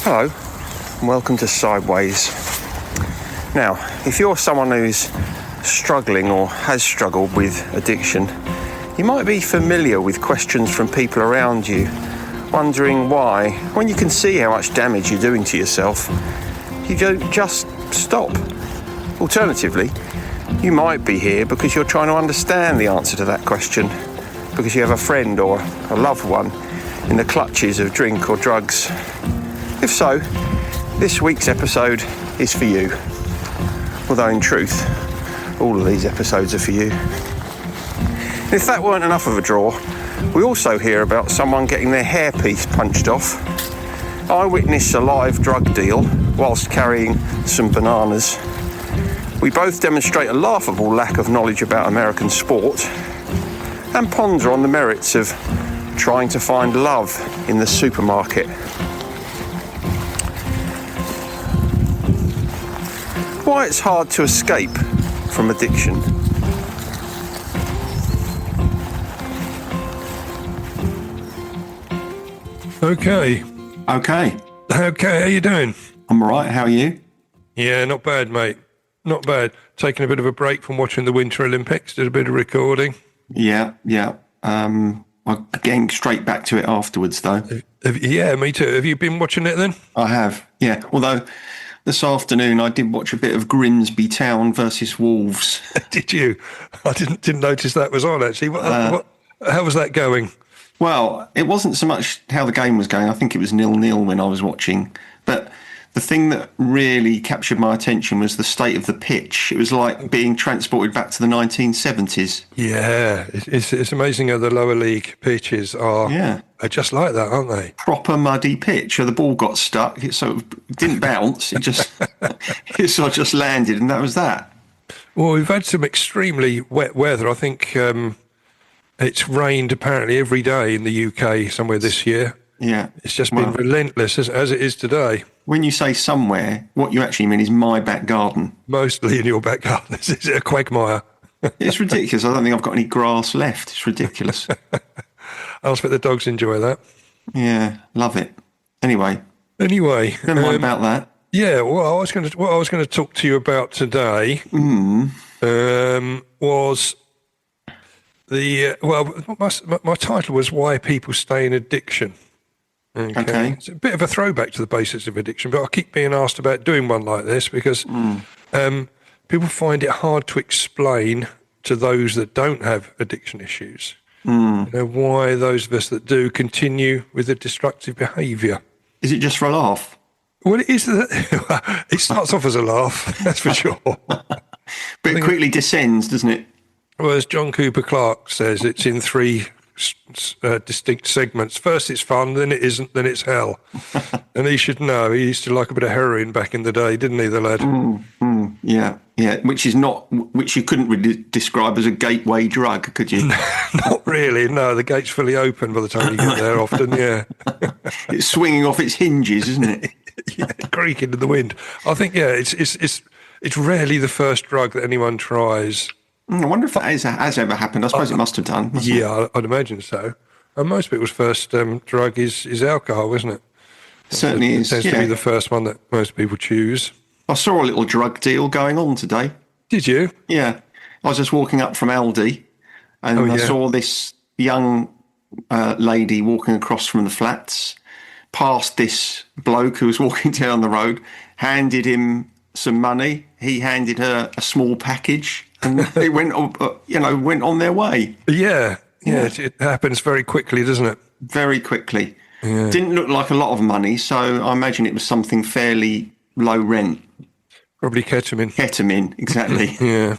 Hello, and welcome to Sideways. Now, if you're someone who's struggling or has struggled with addiction, you might be familiar with questions from people around you, wondering why, when you can see how much damage you're doing to yourself, you don't just stop. Alternatively, you might be here because you're trying to understand the answer to that question, because you have a friend or a loved one in the clutches of drink or drugs. If so, this week's episode is for you. Although in truth, all of these episodes are for you. And if that weren't enough of a draw, we also hear about someone getting their hairpiece punched off. I witness a live drug deal whilst carrying some bananas. We both demonstrate a laughable lack of knowledge about American sport and ponder on the merits of trying to find love in the supermarket. Why it's hard to escape from addiction. Okay, how you doing? I'm all right, how are you? Yeah, not bad, mate. Not bad. Taking a bit of a break from watching the Winter Olympics, did a bit of recording. Yeah. I'm getting straight back to it afterwards, though. Yeah, me too. Have you been watching it then? I have, yeah. Although this afternoon I did watch a bit of Grimsby Town versus Wolves. Did you? I didn't notice that was on, actually. How was that going? Well, it wasn't so much how the game was going. I think it was 0-0 when I was watching. But the thing that really captured my attention was the state of the pitch. It was like being transported back to the 1970s. Yeah, it's amazing how the lower league pitches are just like that, aren't they? Proper muddy pitch. So the ball got stuck. It sort of didn't bounce. It sort of just landed, and that was that. Well, we've had some extremely wet weather. I think it's rained apparently every day in the UK somewhere this year. Yeah. It's just been relentless as it is today. When you say somewhere, what you actually mean is my back garden. Mostly in your back garden. Is it a quagmire? It's ridiculous. I don't think I've got any grass left. It's ridiculous. I expect the dogs enjoy that. Yeah, love it. Anyway, never mind about that. Yeah, what I was going to talk to you about today was my title was Why People Stay in Addiction. Okay. It's a bit of a throwback to the basics of addiction, but I keep being asked about doing one like this because people find it hard to explain to those that don't have addiction issues why those of us that do continue with the destructive behaviour. Is it just for a laugh? Well, it is. It starts off as a laugh, that's for sure. But it quickly descends, doesn't it? Well, as John Cooper Clarke says, it's in three distinct segments. First it's fun, then it isn't, then it's hell. And he should know. He used to like a bit of heroin back in the day, didn't he, the lad? Yeah. Which you couldn't really describe as a gateway drug, could you? Not really, no. The gate's fully open by the time you get there often, yeah. It's swinging off its hinges, isn't it? Yeah, creaking in the wind. I think, it's rarely the first drug that anyone tries. I wonder if that has ever happened. I suppose it must have done. I'd imagine so. And most people's first drug is alcohol, isn't it? It certainly is. Tends to be the first one that most people choose. I saw a little drug deal going on today. Did you? Yeah. I was just walking up from Aldi and I saw this young lady walking across from the flats, past this bloke who was walking down the road, handed him some money. He handed her a small package. And they went on their way. Yeah. It happens very quickly, doesn't it? Very quickly. Yeah. Didn't look like a lot of money, so I imagine it was something fairly low rent. Probably ketamine. Ketamine, exactly. Yeah.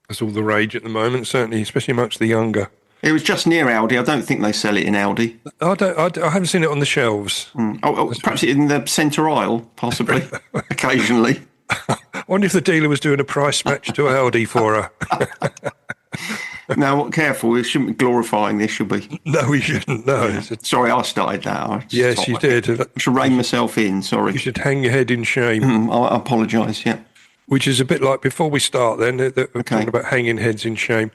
That's all the rage at the moment, certainly, especially amongst the younger. It was just near Aldi. I don't think they sell it in Aldi. I haven't seen it on the shelves. Perhaps in the centre aisle, possibly, occasionally. I wonder if the dealer was doing a price match to Aldi for her. Now, careful. We shouldn't be glorifying this, should we? No, we shouldn't. No. Yeah. Sorry, I started that. Yes, you did. I should rein myself in, sorry. You should hang your head in shame. I apologise, yeah. Which is a bit like, before we start then, talking about hanging heads in shame,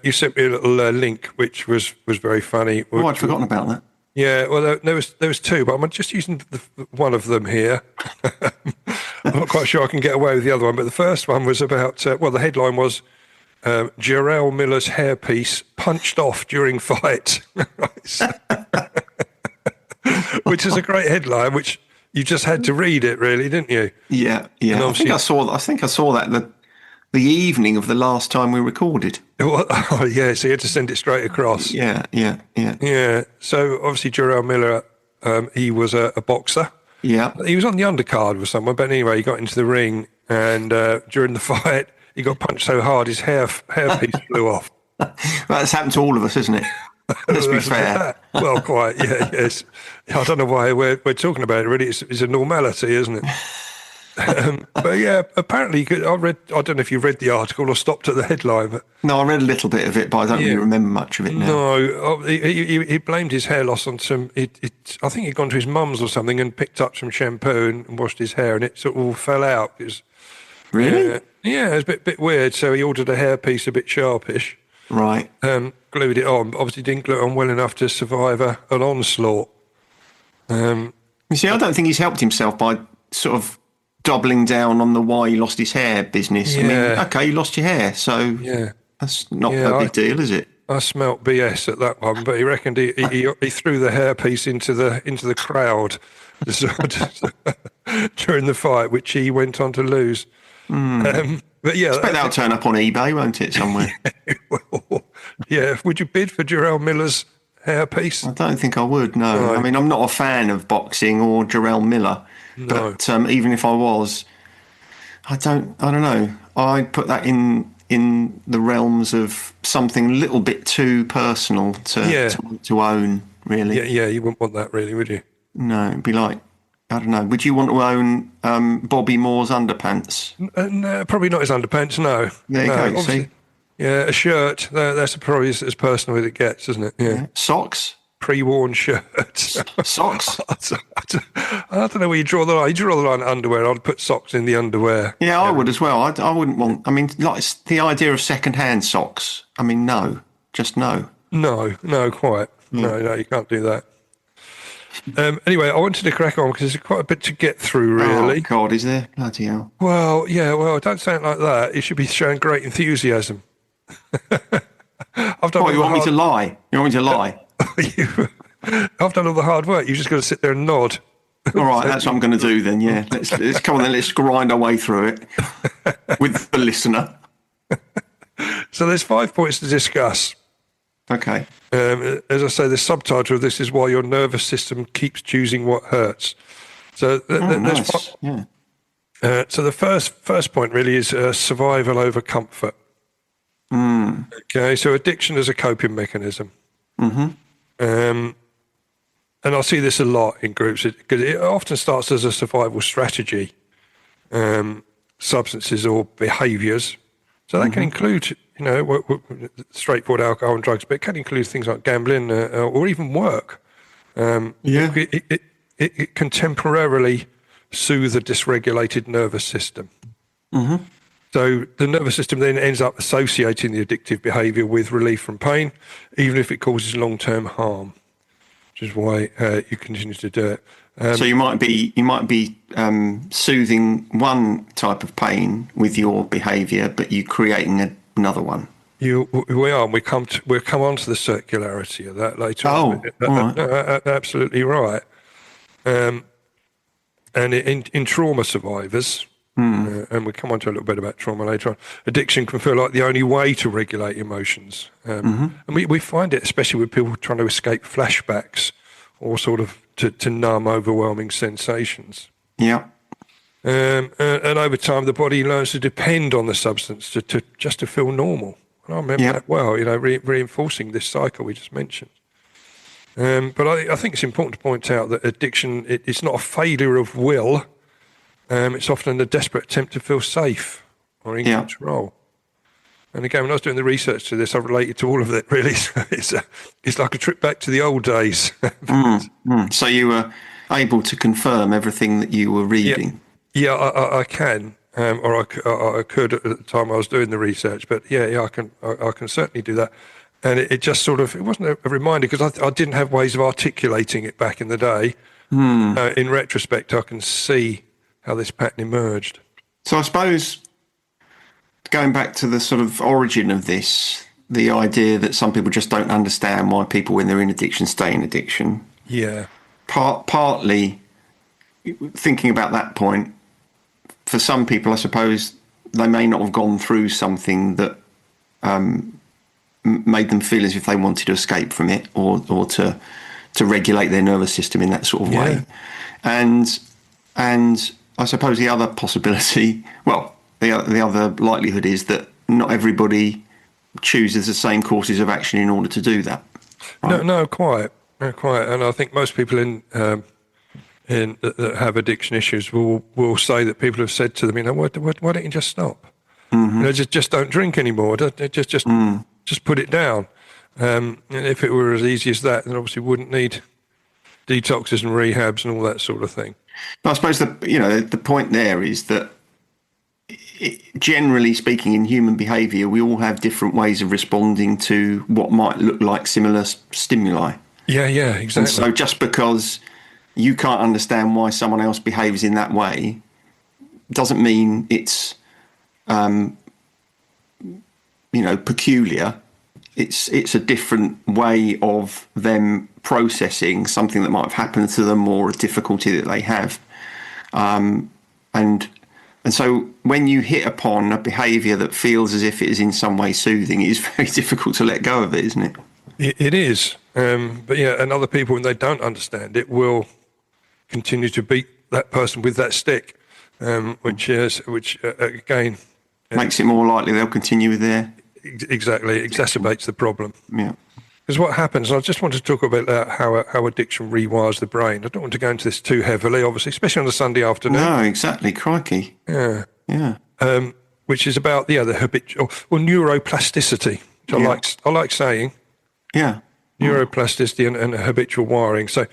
you sent me a little link, which was very funny. Oh, I'd forgotten about that. Yeah, well, there was two, but I'm just using one of them here. I'm not quite sure I can get away with the other one, but the first one was about, the headline was, Jarrell Miller's hairpiece punched off during fight. Which is a great headline, which you just had to read it, really, didn't you? Yeah. I think I saw that the evening of the last time we recorded. Oh, yeah, so you had to send it straight across. Yeah. So obviously Jarrell Miller, he was a boxer. Yeah. He was on the undercard with someone, but anyway, he got into the ring, and during the fight, he got punched so hard his hairpiece flew off. That's happened to all of us, isn't it? Let's be fair. Well, quite, yes. I don't know why we're talking about it, really. It's a normality, isn't it? But yeah, apparently, I don't know if you read the article or stopped at the headline. But, no, I read a little bit of it, but I don't really remember much of it now. No, he blamed his hair loss on some. I think he'd gone to his mum's or something and picked up some shampoo and washed his hair, and it sort of all fell out. Really? Yeah, it was a bit weird. So he ordered a hairpiece a bit sharpish. Right. Glued it on. Obviously, didn't glue it on well enough to survive an onslaught. You see, I don't think he's helped himself by sort of doubling down on the why he lost his hair business. Yeah. I mean, okay, you lost your hair, so that's not a big deal, is it? I smelt BS at that one, but he reckoned he threw the hairpiece into the crowd during the fight, which he went on to lose. But yeah, I expect that'll turn up on eBay, won't it, somewhere? Yeah. Would you bid for Jarrell Miller's hairpiece? I don't think I would. No. I mean, I'm not a fan of boxing or Jarrell Miller, but even if I was, I don't know. I'd put that in the realms of something a little bit too personal to own. Really? Yeah. You wouldn't want that, really, would you? No, it'd be like, I don't know. Would you want to own Bobby Moore's underpants? No, probably not his underpants. No. There you go. See. Yeah, a shirt. That's probably as personal as it gets, isn't it? Yeah. Socks. Pre-worn shirt. Socks. I don't know where you draw the line. You draw the line at underwear. I'd put socks in the underwear. Yeah, I would as well. I wouldn't want. I mean, like the idea of second-hand socks. I mean, no, just no. No, quite. No, you can't do that. Anyway, I wanted to crack on because there's quite a bit to get through, really. Oh, God, is there? Bloody hell. Well, don't say it like that. You should be showing great enthusiasm. You want me to lie? I've done all the hard work. You've just got to sit there and nod. All right, that's what I'm going to do then, yeah. Let's come on then, let's grind our way through it with the listener. So there's 5 points to discuss. Okay. As I say, the subtitle of this is why your nervous system keeps choosing what hurts. So nice. So the first point really is survival over comfort. Okay, so addiction is a coping mechanism. And I see this a lot in groups because it often starts as a survival strategy, substances or behaviours. So that can include, straightforward alcohol and drugs, but it can include things like gambling or even work. It can temporarily soothe a dysregulated nervous system. So the nervous system then ends up associating the addictive behaviour with relief from pain, even if it causes long-term harm, which is why you continue to do it. So you might be soothing one type of pain with your behaviour, but you're creating another one. We are, and we'll come on to the circularity of that later. Oh, right. Absolutely right. And in trauma survivors, and we'll come on to a little bit about trauma later on, addiction can feel like the only way to regulate emotions. And we find it, especially with people trying to escape flashbacks or sort of to numb overwhelming sensations. Yeah. And over time, the body learns to depend on the substance to just to feel normal. And I remember that well, reinforcing this cycle we just mentioned. But I think it's important to point out that addiction, it's not a failure of will. It's often a desperate attempt to feel safe or in control. And again, when I was doing the research to this, I related to all of it, really. It's like a trip back to the old days. So you were able to confirm everything that you were reading? Yeah, I can. Or I could at the time I was doing the research. But I can certainly do that. And it just sort of, it wasn't a reminder, because I didn't have ways of articulating it back in the day. In retrospect, I can see how this pattern emerged. So I suppose, going back to the sort of origin of this, the idea that some people just don't understand why people, when they're in addiction, stay in addiction. Yeah. Partly thinking about that point, for some people, I suppose they may not have gone through something that made them feel as if they wanted to escape from it, or to regulate their nervous system in that sort of way. And I suppose the other possibility, well, the other likelihood is that not everybody chooses the same courses of action in order to do that. Right? No, quite. And I think most people that have addiction issues will say that people have said to them, why don't you just stop? Just don't drink anymore. Just put it down. And if it were as easy as that, then obviously we wouldn't need detoxes and rehabs and all that sort of thing. But I suppose the point there is that, generally speaking, in human behaviour, we all have different ways of responding to what might look like similar stimuli. Yeah, exactly. And so just because you can't understand why someone else behaves in that way doesn't mean it's, peculiar. It's a different way of them processing something that might have happened to them, or a difficulty that they have. And so when you hit upon a behaviour that feels as if it is in some way soothing, it is very difficult to let go of it, isn't it? It is. But yeah, and other people, when they don't understand it, will continue to beat that person with that stick, which again makes it more likely they'll continue with their... Exactly, exacerbates the problem. Yeah. Because what happens, and I just want to talk about how addiction rewires the brain. I don't want to go into this too heavily, obviously, especially on a Sunday afternoon. No, exactly. Crikey. Yeah. Yeah. Which is about the habitual or neuroplasticity, which I like saying. Yeah. Neuroplasticity and habitual wiring. So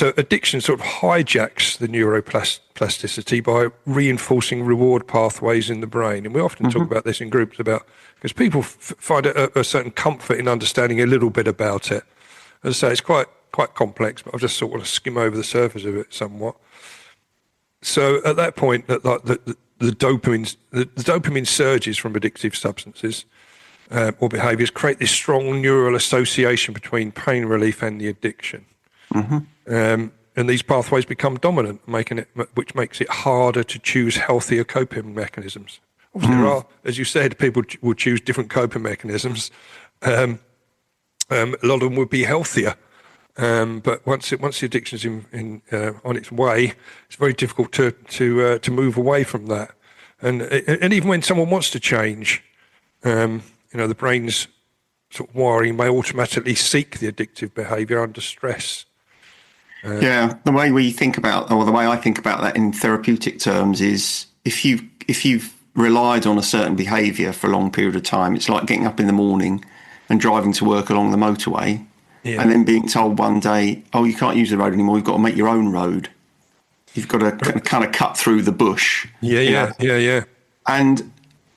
addiction sort of hijacks the neuroplasticity by reinforcing reward pathways in the brain. And we often talk about this in groups because people find a certain comfort in understanding a little bit about it. As I say, it's quite complex, but I've just sort of skim over the surface of it somewhat. So at that point, the dopamine surges from addictive substances or behaviours create this strong neural association between pain relief and the addiction. And these pathways become dominant, which makes it harder to choose healthier coping mechanisms. Obviously, there are, as you said, people will choose different coping mechanisms. A lot of them would be healthier. But once the addiction is on its way, it's very difficult to move away from that. And even when someone wants to change, the brain's sort of wiring may automatically seek the addictive behaviour under stress. The way I think about that in therapeutic terms is if you've relied on a certain behaviour for a long period of time, it's like getting up in the morning and driving to work along the motorway, and then being told one day, oh, you can't use the road anymore, you've got to make your own road. You've got to kind of cut through the bush. Yeah.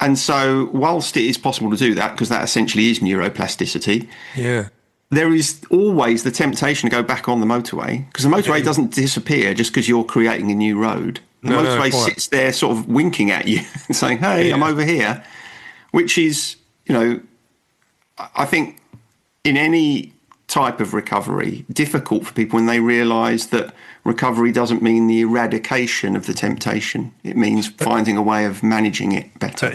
And so whilst it is possible to do that, because that essentially is neuroplasticity, there is always the temptation to go back on the motorway, because the motorway doesn't disappear just because you're creating a new road. The motorway sits there sort of winking at you and saying, hey, I'm over here, which is, I think in any type of recovery, difficult for people when they realise that recovery doesn't mean the eradication of the temptation. It means finding a way of managing it better.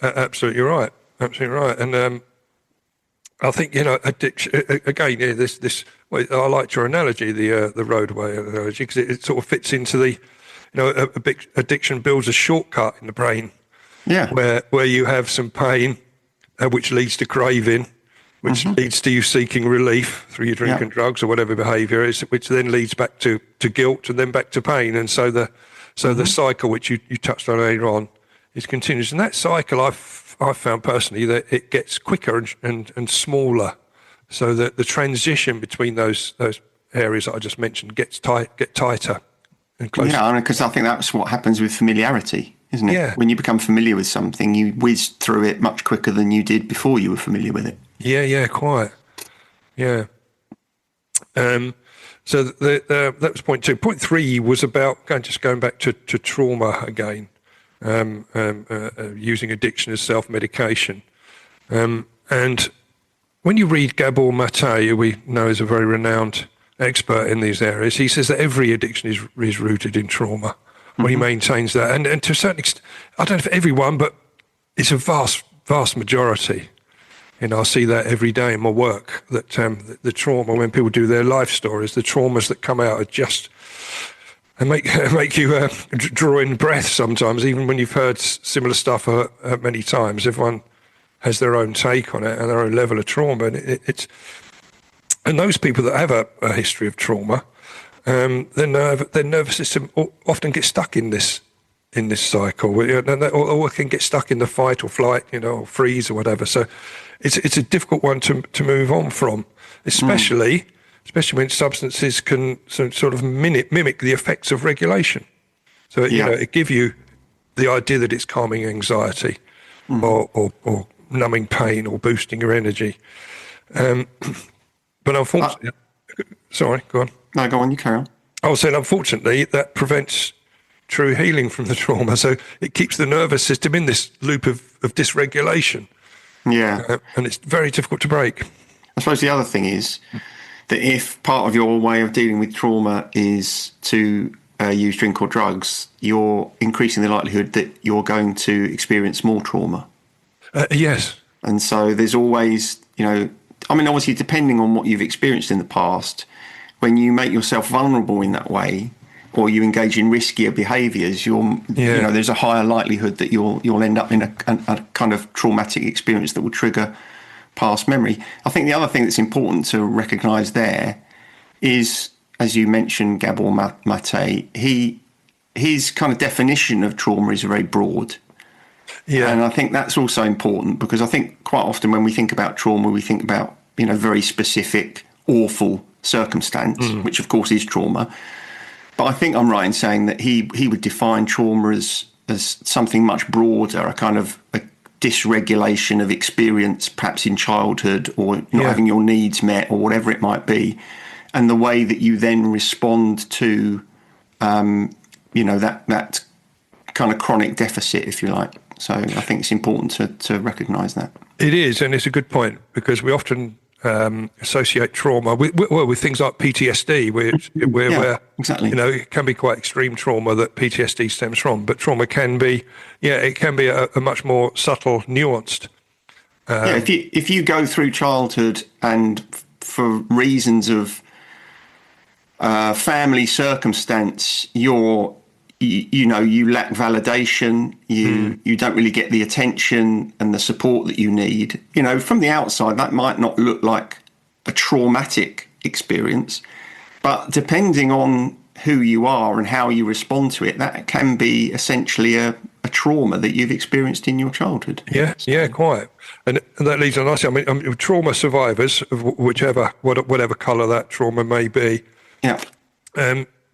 Absolutely right. Absolutely right. And I think, addiction, again, I liked your analogy, the roadway analogy, because it sort of fits into the, addiction builds a shortcut in the brain. Yeah. Where you have some pain, which leads to craving, which leads to you seeking relief through your drink and drugs or whatever behaviour is, which then leads back to guilt and then back to pain. And so the cycle, which you touched on earlier on, is continuous. And that cycle, I've found personally that it gets quicker and smaller, so that the transition between those areas that I just mentioned get tighter and closer. Yeah, because I think that's what happens with familiarity, isn't it? Yeah. When you become familiar with something, you whiz through it much quicker than you did before you were familiar with it. Yeah, quite. Yeah. So that was point 2. Point 3 was about going back to trauma again, using addiction as self-medication. And when you read Gabor Mate, who we know is a very renowned expert in these areas, he says that every addiction is rooted in trauma. Well, he maintains that. And to a certain extent, I don't know if everyone, but it's a vast majority. I see that every day in my work, that the trauma, when people do their life stories, the traumas that come out are just, and make you draw in breath sometimes, even when you've heard similar stuff many times. Everyone has their own take on it and their own level of trauma. And and those people that have a history of trauma, their nervous system often gets stuck in this cycle, or can get stuck in the fight or flight, or freeze or whatever. So it's a difficult one to move on from, especially when substances can sort of mimic the effects of regulation. So it give you the idea that it's calming anxiety, or numbing pain, or boosting your energy. But unfortunately, sorry, go on. No, go on. You carry on. I was saying, unfortunately, that prevents true healing from the trauma. So it keeps the nervous system in this loop of dysregulation. Yeah. And it's very difficult to break. I suppose the other thing is that if part of your way of dealing with trauma is to use drink or drugs, you're increasing the likelihood that you're going to experience more trauma. Yes. And so there's always, obviously, depending on what you've experienced in the past, when you make yourself vulnerable in that way, or you engage in riskier behaviours, there's a higher likelihood that you'll end up in a kind of traumatic experience that will trigger past memory. I think the other thing that's important to recognise there is, as you mentioned, Gabor Mate, his kind of definition of trauma is very broad. Yeah. And I think that's also important, because I think quite often when we think about trauma, we think about, very specific, awful circumstance, which of course is trauma. But I think I'm right in saying that he would define trauma as something much broader, a kind of a dysregulation of experience, perhaps in childhood, or not having your needs met, or whatever it might be. And the way that you then respond to, that kind of chronic deficit, if you like. So I think it's important to recognise that. It is, and it's a good point, because we often associate trauma with things like PTSD, where exactly. It can be quite extreme trauma that PTSD stems from, but trauma can be, a much more subtle, nuanced. If you go through childhood and for reasons of family circumstance, you lack validation, you don't really get the attention and the support that you need. From the outside, that might not look like a traumatic experience, but depending on who you are and how you respond to it, that can be essentially a trauma that you've experienced in your childhood. Yeah, quite. And that leads on nicely. I mean, trauma survivors of whatever colour that trauma may be,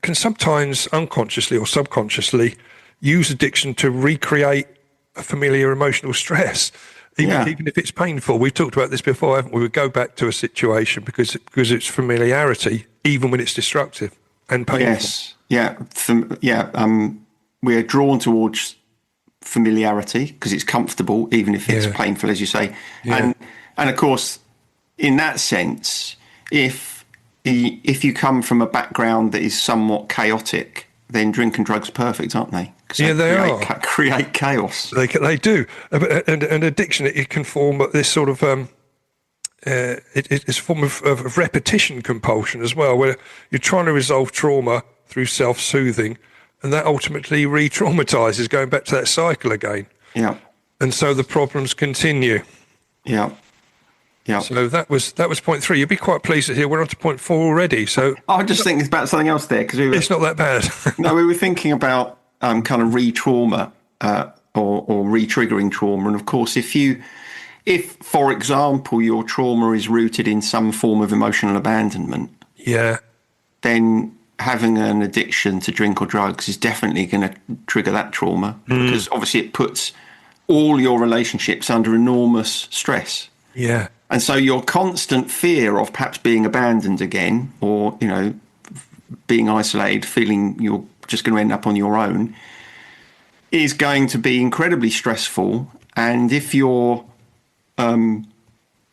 can sometimes unconsciously or subconsciously use addiction to recreate a familiar emotional stress, even if it's painful. We've talked about this before, haven't we? We go back to a situation because it's familiarity, even when it's destructive and painful. Yes, we're drawn towards familiarity because it's comfortable, even if it's painful, as you say. Yeah. And of course, in that sense, if you come from a background that is somewhat chaotic, then drink and drugs are perfect, aren't they? They create chaos. They do. And addiction, it can form this sort of it's a form of repetition compulsion as well, where you're trying to resolve trauma through self-soothing, and that ultimately re-traumatizes, going back to that cycle again. Yeah. And so the problems continue. Yeah. Yeah. So that was point 3. You'd be quite pleased to hear we're on to point 4 already. So I just think it's about something else there, because it's not that bad. No, we were thinking about kind of re-trauma or re-triggering trauma, and of course, if for example your trauma is rooted in some form of emotional abandonment, then having an addiction to drink or drugs is definitely going to trigger that trauma, because obviously it puts all your relationships under enormous stress. Yeah. And so your constant fear of perhaps being abandoned again, or, being isolated, feeling you're just going to end up on your own, is going to be incredibly stressful. And if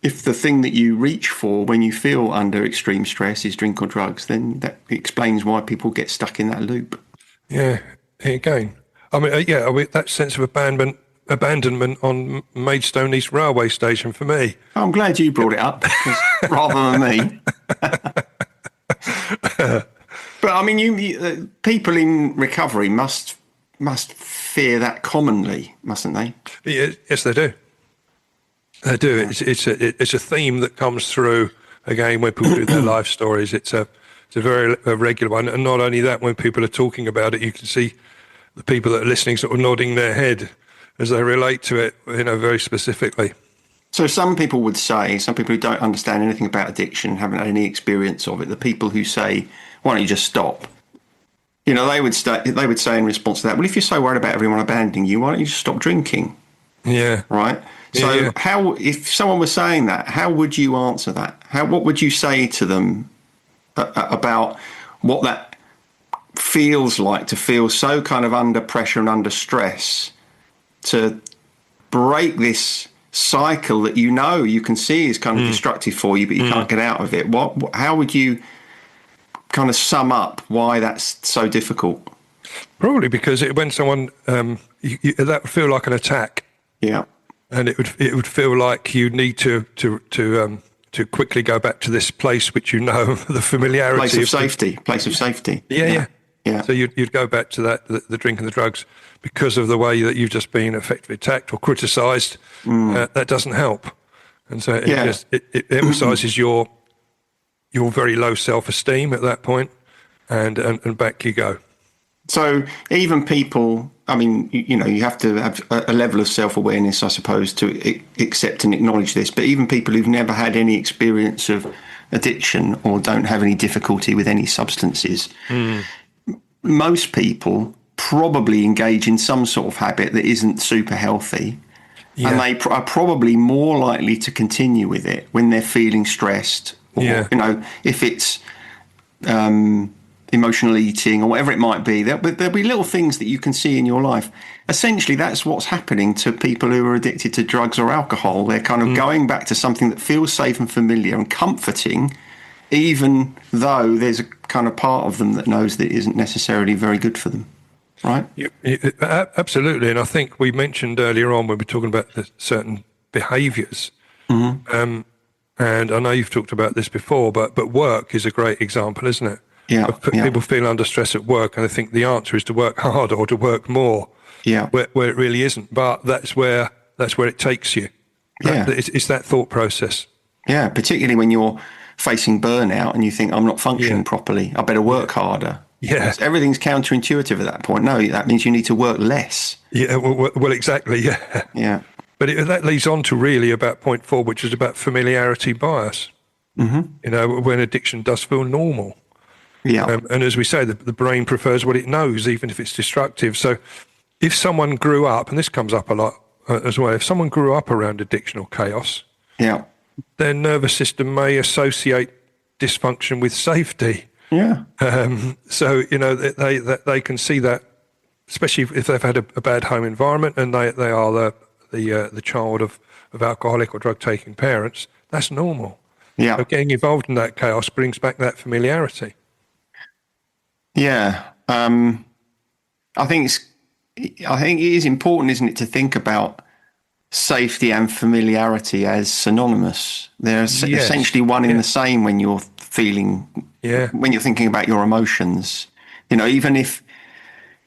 if the thing that you reach for when you feel under extreme stress is drink or drugs, then that explains why people get stuck in that loop. Yeah, again. I mean, that sense of abandonment on Maidstone East Railway Station for me. I'm glad you brought it up rather than me. But I mean, you people in recovery must fear that commonly, mustn't they? Yes, they do. They do. It's a theme that comes through again when people do their life stories. It's a very regular one, and not only that, when people are talking about it, you can see the people that are listening sort of nodding their head as they relate to it, very specifically. So some people would say, some people who don't understand anything about addiction, haven't had any experience of it, the people who say, "Why don't you just stop?" They would say in response to that, "Well, if you're so worried about everyone abandoning you, why don't you just stop drinking?" Yeah. Right. So how, if someone was saying that, how would you answer that? What would you say to them about what that feels like, to feel so kind of under pressure and under stress, to break this cycle that you can see is kind of destructive for you, but you can't get out of it? How would you kind of sum up why that's so difficult? Probably because when someone that would feel like an attack. Yeah. And it would feel like you need to quickly go back to this place which the familiarity, place of safety. Yeah. So you'd go back to that, the drink and the drugs, because of the way that you've just been effectively attacked or criticised. That doesn't help, and so it emphasises your very low self-esteem at that point, and back you go. So even people, I mean, you have to have a level of self-awareness, I suppose, to accept and acknowledge this. But even people who've never had any experience of addiction or don't have any difficulty with any substances, most people probably engage in some sort of habit that isn't super healthy. Yeah. And they are probably more likely to continue with it when they're feeling stressed. Or, if it's emotional eating or whatever it might be, there'll be little things that you can see in your life. Essentially, that's what's happening to people who are addicted to drugs or alcohol. They're kind of going back to something that feels safe and familiar and comforting, even though there's a kind of part of them that knows that it isn't necessarily very good for them. Right? Absolutely. And I think we mentioned earlier on when we were talking about the certain behaviours, and I know you've talked about this before, but work is a great example, isn't it? Yeah, people feel under stress at work, and I think the answer is to work harder or to work more. Yeah, where it really isn't. But that's where it takes you. Yeah, it's that thought process. Yeah, particularly when you're facing burnout and you think, I'm not functioning properly, I better work harder. Yeah, everything's counterintuitive at that point. No, that means you need to work less. Yeah, well, exactly. Yeah, yeah. But that leads on to really about point 4, which is about familiarity bias. When addiction does feel normal. Yeah. And as we say, the brain prefers what it knows, even if it's destructive. So if someone grew up, and this comes up a lot as well, if someone grew up around addiction or chaos, their nervous system may associate dysfunction with safety. Yeah. So, they can see that, especially if they've had a bad home environment and they are the child of alcoholic or drug-taking parents, that's normal. Yeah. So getting involved in that chaos brings back that familiarity. Yeah, I think it is important, isn't it, to think about safety and familiarity as synonymous. They're essentially one in the same when you're when you're thinking about your emotions. Even if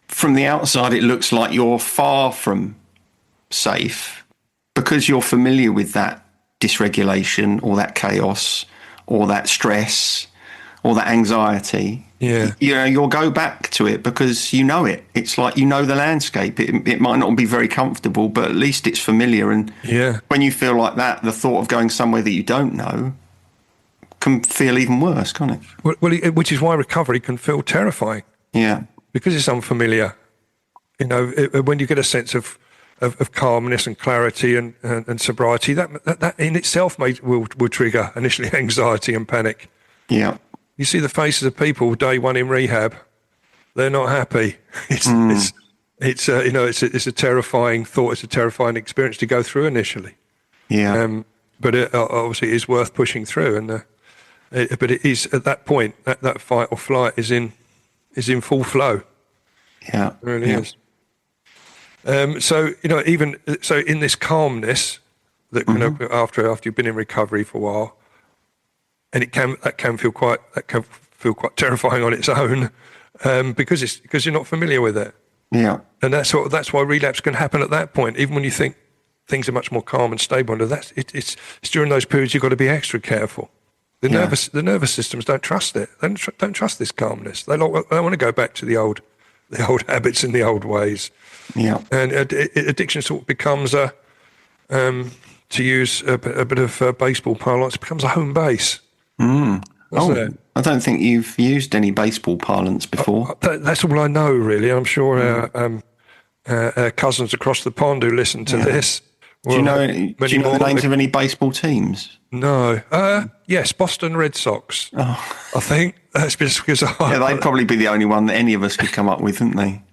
from the outside it looks like you're far from safe, because you're familiar with that dysregulation or that chaos or that stress or that anxiety. Yeah, you'll go back to it because you know it. It's like the landscape. It might not be very comfortable, but at least it's familiar. And when you feel like that, the thought of going somewhere that you don't know can feel even worse, can't it? Well, which is why recovery can feel terrifying. Yeah, because it's unfamiliar. When you get a sense of of calmness and clarity and sobriety, that in itself will trigger initially anxiety and panic. Yeah. You see the faces of people day one in rehab; they're not happy. It's a terrifying thought. It's a terrifying experience to go through initially. Yeah. But it obviously is worth pushing through, but it is at that point that fight or flight is in full flow. Yeah. It really is. So even so, in this calmness that after you've been in recovery for a while, and that can feel quite terrifying on its own, because you're not familiar with it. Yeah. And that's why relapse can happen at that point, even when you think things are much more calm and stable. And it's during those periods you've got to be extra careful. The nervous systems don't trust it. They don't trust this calmness. They want to go back to the old habits and the old ways. Yeah. And addiction sort of becomes to use a bit of baseball parlance, it becomes a home base. I don't think you've used any baseball parlance before. That's all I know, really. I'm sure our cousins across the pond who listen to this. Do you know the names of any baseball teams? No. Yes, Boston Red Sox. Oh. I think that's because they'd probably be the only one that any of us could come up with, wouldn't they?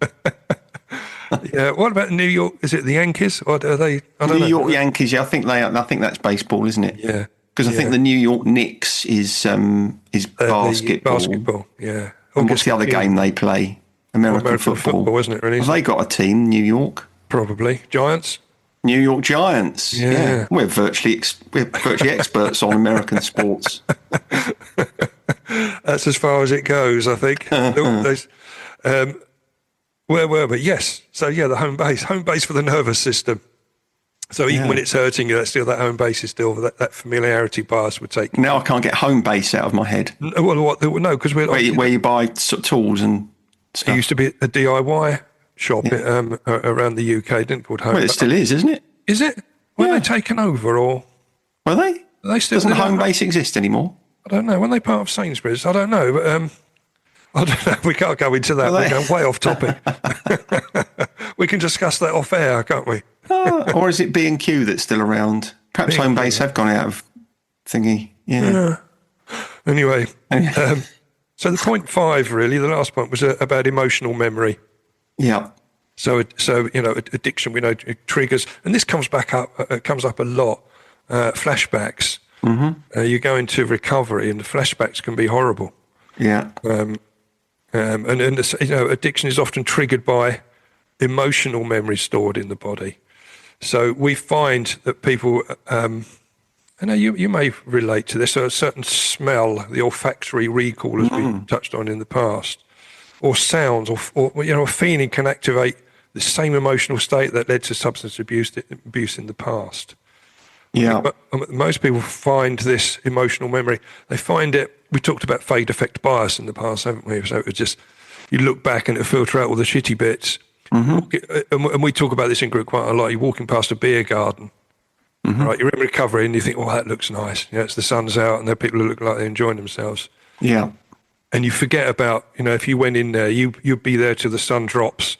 Yeah. What about New York? Is it the Yankees, or are they? I don't know. New York Yankees. Yeah, I think that's baseball, isn't it? Yeah. Because I think the New York Knicks is basketball. Basketball. Yeah. And what's the other game they play? American football, isn't it? Really? Have they got a team? New York. Probably Giants. New York Giants. Yeah. We're virtually experts on American sports. That's as far as it goes, I think. Where were we? Yes. So the home base for the nervous system. So even when it's hurting you, that home base is still that familiarity bias would take. Now I can't get home base out of my head. Well, no, because where you buy tools and stuff. It used to be a DIY shop around the UK, didn't called Home. Well, it still is, isn't it? Is it? Were they taken over, or were they? Doesn't home base exist anymore? I don't know. When they part of Sainsbury's, I don't know. But I don't know. We can't go into that. We're going way off topic. We can discuss that off air, can't we? Or is it B&Q that's still around? Perhaps home base have gone out of thingy. Yeah. Anyway, so the point 5, really, the last point was about emotional memory. Yeah. So addiction, we know, it triggers, and this comes up a lot. Flashbacks. Mm-hmm. You go into recovery, and the flashbacks can be horrible. Yeah. And addiction is often triggered by emotional memory stored in the body. So we find that people, I know you may relate to this, a certain smell, the olfactory recall, as we touched on in the past, or sounds, or a feeling can activate the same emotional state that led to substance abuse in the past. Yeah. Most people find this emotional memory. They find it. We talked about fade effect bias in the past, haven't we? So it's just you look back and it'll filter out all the shitty bits. Mm-hmm. And we talk about this in group quite a lot. You're walking past a beer garden, right? You're in recovery and you think, "Oh, that looks nice." It's the sun's out and there are people who look like they're enjoying themselves. Yeah. And you forget about, if you went in there, you'd be there till the sun drops,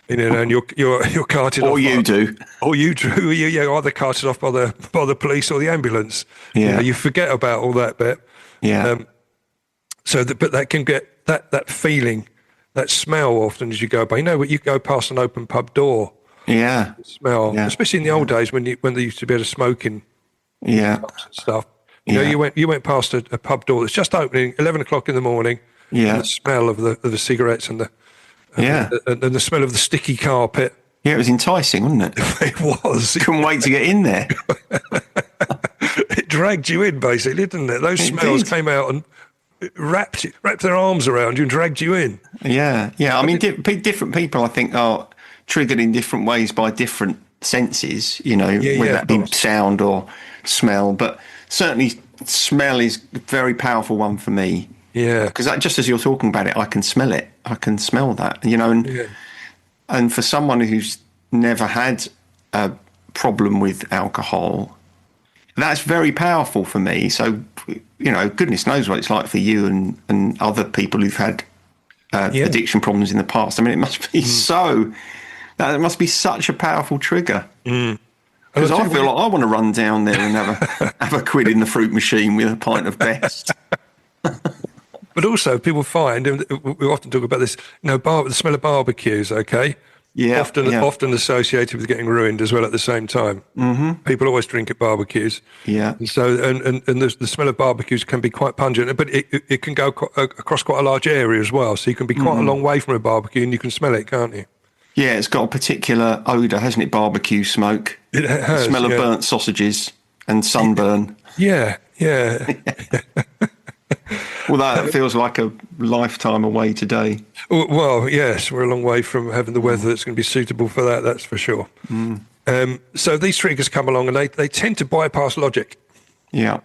and you're carted off. Or you do. You're either carted off by the police or the ambulance. Yeah. You forget about all that bit. Yeah. But that can get that feeling, that smell often as you go by. You go past an open pub door. Yeah. The smell, especially in the old days when they used to be able to smoke in pubs and stuff. You went past a pub door that's just opening, 11 o'clock in the morning. Yeah. And the smell of the cigarettes and the smell of the sticky carpet. Yeah, it was enticing, wasn't it? It was. Couldn't wait to get in there. It dragged you in, basically, didn't it? Those smells came out and wrapped their arms around you and dragged you in. Yeah, yeah. I mean, different people, I think, are triggered in different ways by different senses, whether that be sound or smell. But certainly smell is a very powerful one for me. Yeah. Because just as you're talking about it, I can smell it. I can smell that, and for someone who's never had a problem with alcohol, that's very powerful for me. So, goodness knows what it's like for you and other people who've had addiction problems in the past. I mean, it must be so That must be such a powerful trigger. Because I feel like I want to run down there and have a quid in the fruit machine with a pint of Best. But also, people find, and we often talk about this, the smell of barbecues, okay? Yeah. Often associated with getting ruined as well at the same time. Mm-hmm. People always drink at barbecues. Yeah. And so, and the smell of barbecues can be quite pungent, but it can go across quite a large area as well. So you can be quite a long way from a barbecue and you can smell it, can't you? Yeah, it's got a particular odour, hasn't it? Barbecue smoke. It has. The smell of burnt sausages and sunburn. Yeah. Although it feels like a lifetime away today. Well, yes, we're a long way from having the weather that's going to be suitable for that, that's for sure. So these triggers come along and they tend to bypass logic. Yeah.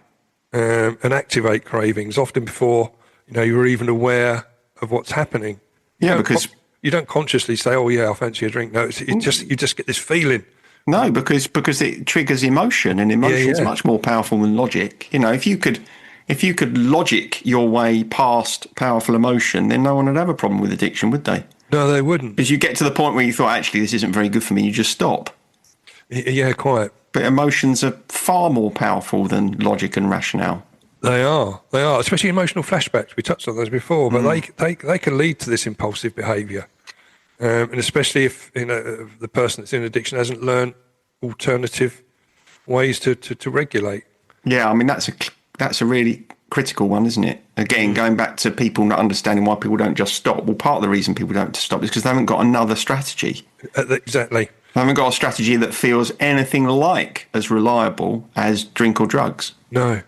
And activate cravings, often before you're even aware of what's happening. Yeah, because you don't consciously say, "Oh yeah, I fancy a drink." No, you just get this feeling. No, because it triggers emotion, and emotion is much more powerful than logic. If you could logic your way past powerful emotion, then no one would have a problem with addiction, would they? No, they wouldn't. Because you get to the point where you thought, actually, this isn't very good for me, you just stop. Yeah, quite. But emotions are far more powerful than logic and rationale. They are, especially emotional flashbacks. We touched on those before, but they can lead to this impulsive behaviour. And especially if the person that's in addiction hasn't learned alternative ways to regulate. Yeah, I mean, that's a really critical one, isn't it? Again, going back to people not understanding why people don't just stop. Well, part of the reason people don't stop is because they haven't got another strategy. Exactly. They haven't got a strategy that feels anything like as reliable as drink or drugs. No,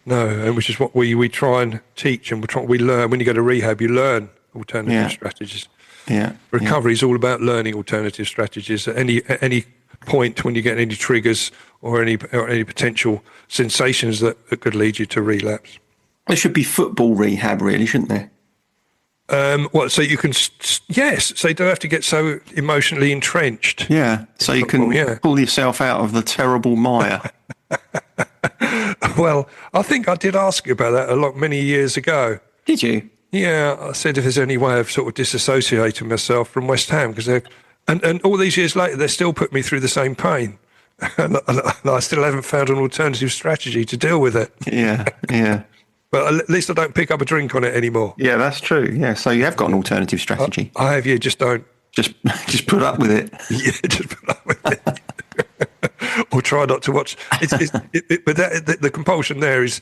and which is what we try and teach, and we learn. When you go to rehab, you learn alternative strategies. Yeah. Recovery is all about learning alternative strategies at any point when you get any triggers or any potential sensations that could lead you to relapse. There should be football rehab, really, shouldn't there? So you can, yes, so you don't have to get so emotionally entrenched. Yeah, so you can pull yourself out of the terrible mire. Well, I think I did ask you about that many years ago. Did you? Yeah, I said if there's any way of sort of disassociating myself from West Ham, because and all these years later, they still put me through the same pain. And I still haven't found an alternative strategy to deal with it. Yeah. But at least I don't pick up a drink on it anymore. Yeah, that's true. Yeah, so you have got an alternative strategy. I have, you just don't. Just put up with it. Yeah, just put up with it. Or try not to watch. But the compulsion there is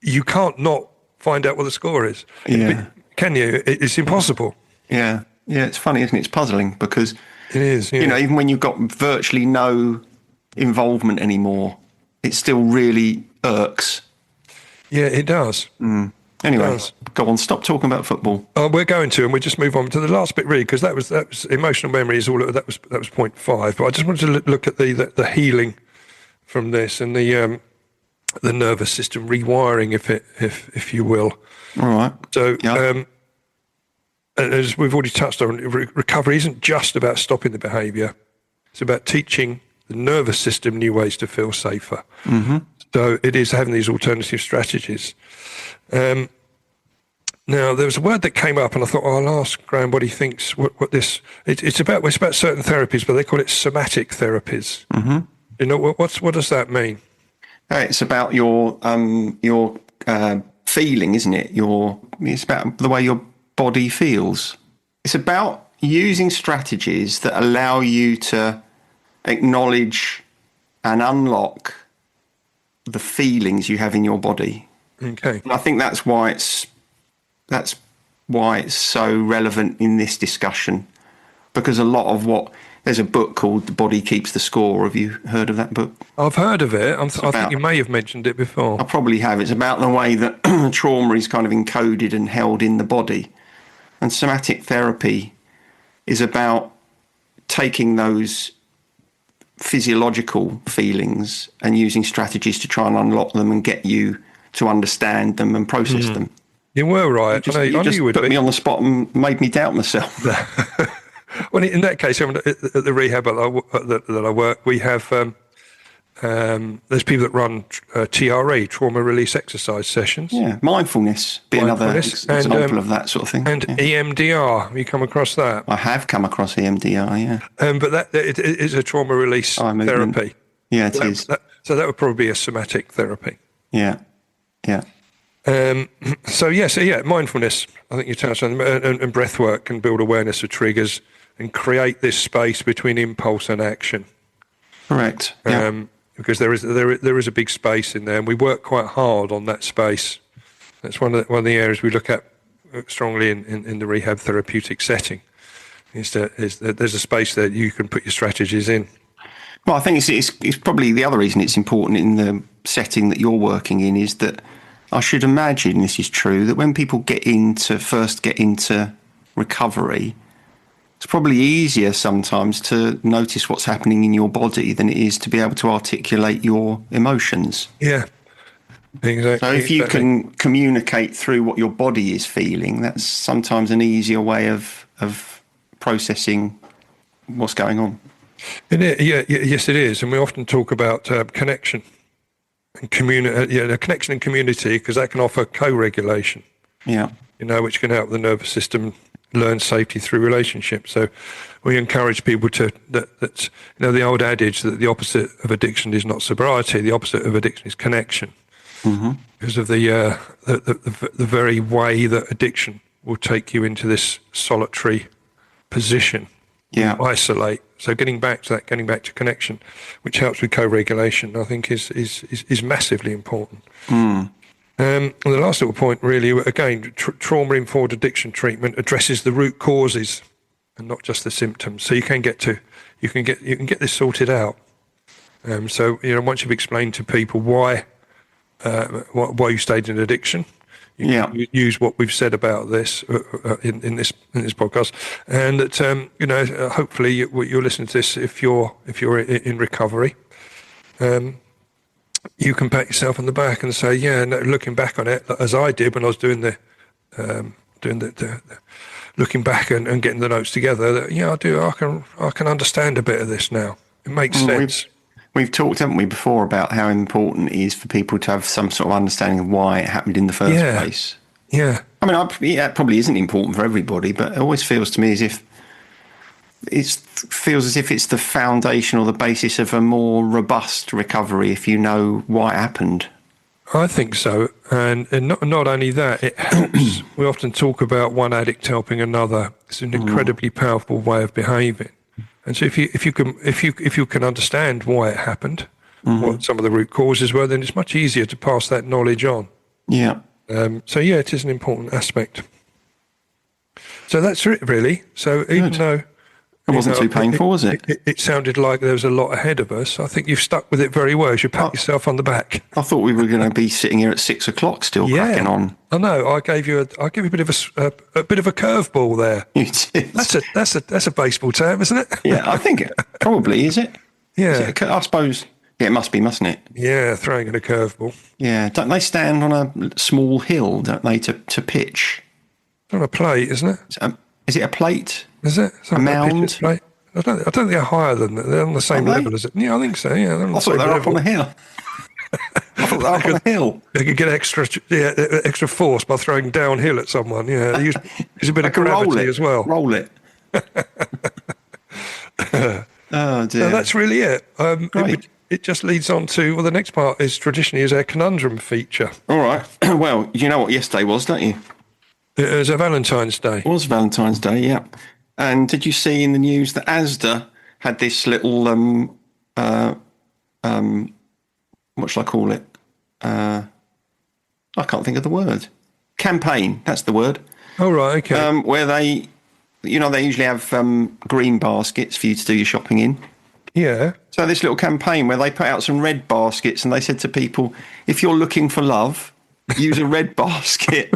you can't not find out what the score is. Yeah. Can you? It's impossible. Yeah, it's funny, isn't it? It's puzzling because it is. Yeah. Even when you've got virtually no involvement anymore, it still really irks. Yeah, it does. Anyway, go on. Stop talking about football. We're going to, and we just move on to the last bit, really, because that was emotional memory. That was point 5. But I just wanted to look at the healing from this and the nervous system rewiring, if you will. All right. So, as we've already touched on, recovery isn't just about stopping the behaviour. It's about teaching the nervous system new ways to feel safer. Mm-hmm. So it is having these alternative strategies. Now, there was a word that came up, and I thought, I'll ask Graham what he thinks. What this? It's about certain therapies, but they call it somatic therapies. Mm-hmm. What does that mean? It's about your feeling, isn't it? It's about the way your body feels. It's about using strategies that allow you to acknowledge and unlock the feelings you have in your body. Okay. And I think that's why it's so relevant in this discussion, because a lot of there's a book called The Body Keeps the Score. Have you heard of that book? I've heard of it. I think you may have mentioned it before. I probably have. It's about the way that trauma is kind of encoded and held in the body. And somatic therapy is about taking those physiological feelings and using strategies to try and unlock them and get you to understand them and process them. You were right. I knew you would put me on the spot and made me doubt myself. Well, in that case, at the rehab that I work, we have There's people that run TRE, trauma release exercise sessions. Yeah, mindfulness be another example of that sort of thing. And EMDR, have you come across that? I have come across EMDR, yeah. But that it is a trauma release therapy. Yeah, it is. So that would probably be a somatic therapy. Yeah, yeah. So mindfulness, I think you touched on, and breath work can build awareness of triggers and create this space between impulse and action. Correct. Yeah. Because there is a big space in there, and we work quite hard on that space. That's one of the areas we look at strongly in the rehab therapeutic setting. Is that there's a space that you can put your strategies in. Well, I think it's probably the other reason it's important in the setting that you're working in is that I should imagine this is true, that when people first get into recovery, it's probably easier sometimes to notice what's happening in your body than it is to be able to articulate your emotions. Yeah, exactly. So if you can communicate through what your body is feeling, that's sometimes an easier way of processing what's going on. Yes, it is. And we often talk about connection and connection and community, because that can offer co-regulation. Yeah. Which can help the nervous system learn safety through relationships. So we encourage people that the old adage that the opposite of addiction is not sobriety, the opposite of addiction is connection. Mm-hmm. Because of the very way that addiction will take you into this solitary position. Yeah. Isolate. So getting back to connection, which helps with co-regulation, I think is massively important. Mm. And the last little point, really, again, trauma-informed addiction treatment addresses the root causes and not just the symptoms. So you can get this sorted out. So once you've explained to people why you stayed in addiction, you use what we've said about this in this podcast, and that hopefully you'll listen to this if you're in recovery. You can pat yourself on the back and say, looking back on it, as I did when I was doing the looking back and getting the notes together, that I can understand a bit of this now. It makes sense. We've talked, haven't we, before about how important it is for people to have some sort of understanding of why it happened in the first place. Yeah. I mean, that probably isn't important for everybody, but it always feels to me as if it's the foundation or the basis of a more robust recovery if you know why it happened. I think so, and not only that, it helps. We often talk about one addict helping another. It's an incredibly powerful way of behaving. And so if you can understand why it happened, what some of the root causes were, then it's much easier to pass that knowledge on. Yeah. It is an important aspect. So that's it, really. So even though it wasn't too painful, was it? It sounded like there was a lot ahead of us. I think you've stuck with it very well. You should pat yourself on the back. I thought we were going to be sitting here at 6 o'clock still cracking on. I know. I gave you a bit of a curveball there. You did. That's a baseball term, isn't it? Yeah, I think it probably is it. Yeah, I suppose. Yeah, it must be, mustn't it? Yeah, throwing in a curveball. Yeah, don't they stand on a small hill, don't they, to pitch? It's on a plate, isn't it? Is it a plate? Is it? A mound? Plate? I don't think they're higher than that. They're on the same level as it. Yeah, I think so. Yeah, they're on I thought they were up on the hill. I thought they were up on the hill. They could get extra force by throwing downhill at someone. Yeah, they use a bit of gravity as well. Roll it. Oh dear. So that's really it. It just leads on to, the next part is traditionally our conundrum feature. All right. Well, you know what yesterday was, don't you? It was a Valentine's Day. It was Valentine's Day, yeah. And did you see in the news that Asda had this little, what shall I call it? I can't think of the word. Campaign, that's the word. Oh, right, okay. Where they usually have green baskets for you to do your shopping in. Yeah. So this little campaign where they put out some red baskets and they said to people, if you're looking for love, use a red basket.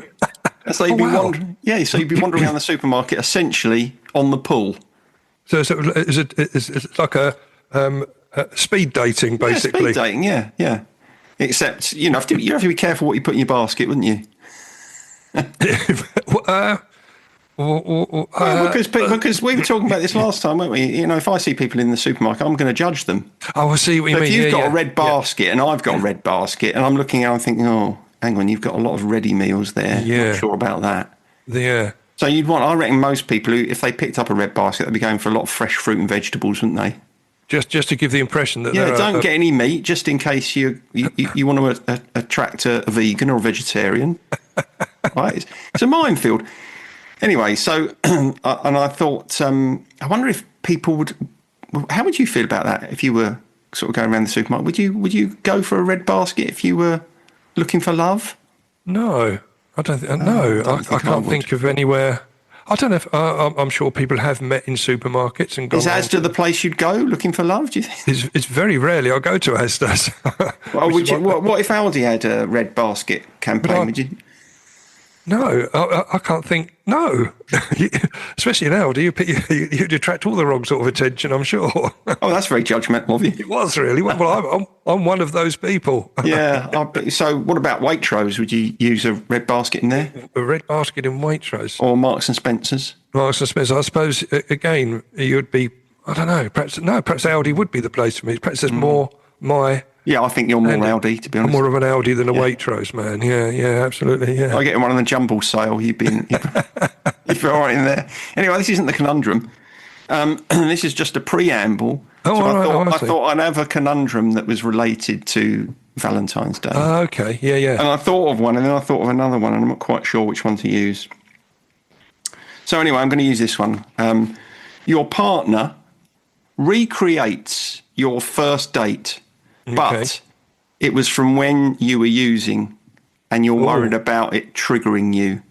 So you'd be wandering, so you'd be wandering around the supermarket essentially on the pull. So it's like a speed dating, basically. Yeah, speed dating, yeah. Except, you'd have to be careful what you put in your basket, wouldn't you? Because we were talking about this last time, weren't we? You know, if I see people in the supermarket, I'm going to judge them. Oh, I see what you mean. If you've got a red basket and I've got a red basket, and I'm looking at it, I'm thinking, oh, hang on, you've got a lot of ready meals there. Yeah. Not sure about that. Yeah. So I reckon most people who, if they picked up a red basket, they'd be going for a lot of fresh fruit and vegetables, wouldn't they? Just to give the impression that don't get any meat, just in case you want to attract a vegan or a vegetarian. Right? It's a minefield. Anyway, so and I thought, I wonder if people would. How would you feel about that if you were sort of going around the supermarket? Would you go for a red basket if you were looking for love? No, I don't. I can't think of anywhere. I don't know if I'm sure people have met in supermarkets and gone. Is Asda the place you'd go looking for love? Do you think? It's very rarely I go to Asda's. Well, what if Aldi had a red basket campaign? Would you? No, I can't think. No, especially in Aldi, you'd attract all the wrong sort of attention, I'm sure. Oh, that's very judgmental of you. It was really. Well, I'm one of those people. Yeah. So, what about Waitrose? Would you use a red basket in there? A red basket in Waitrose or Marks and Spencers? Marks and Spencers. I suppose again you'd be. I don't know. Perhaps Aldi would be the place for me. Perhaps there's more my. Yeah, I think you're more Aldi, to be honest. I'm more of an Aldi than a Waitrose, man. Yeah, absolutely, yeah. I get one on the jumble sale. You'd be all right in there. Anyway, this isn't the conundrum. This is just a preamble. Oh, so I thought I'd have a conundrum that was related to Valentine's Day. Okay, yeah. And I thought of one, and then I thought of another one, and I'm not quite sure which one to use. So anyway, I'm going to use this one. Your partner recreates your first date, but it was from when you were using and you're worried about it triggering you.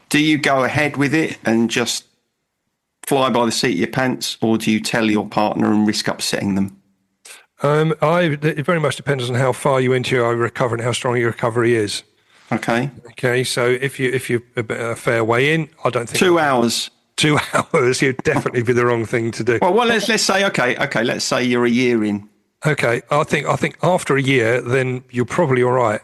Do you go ahead with it and just fly by the seat of your pants, or do you tell your partner and risk upsetting them? It very much depends on how far you into your recovery and how strong your recovery is. Okay. So if you're a fair way in, I don't think 2 hours. 2 hours, you'd definitely be the wrong thing to do. Well, let's say let's say you're a year in. Okay, I think after a year, then you're probably all right.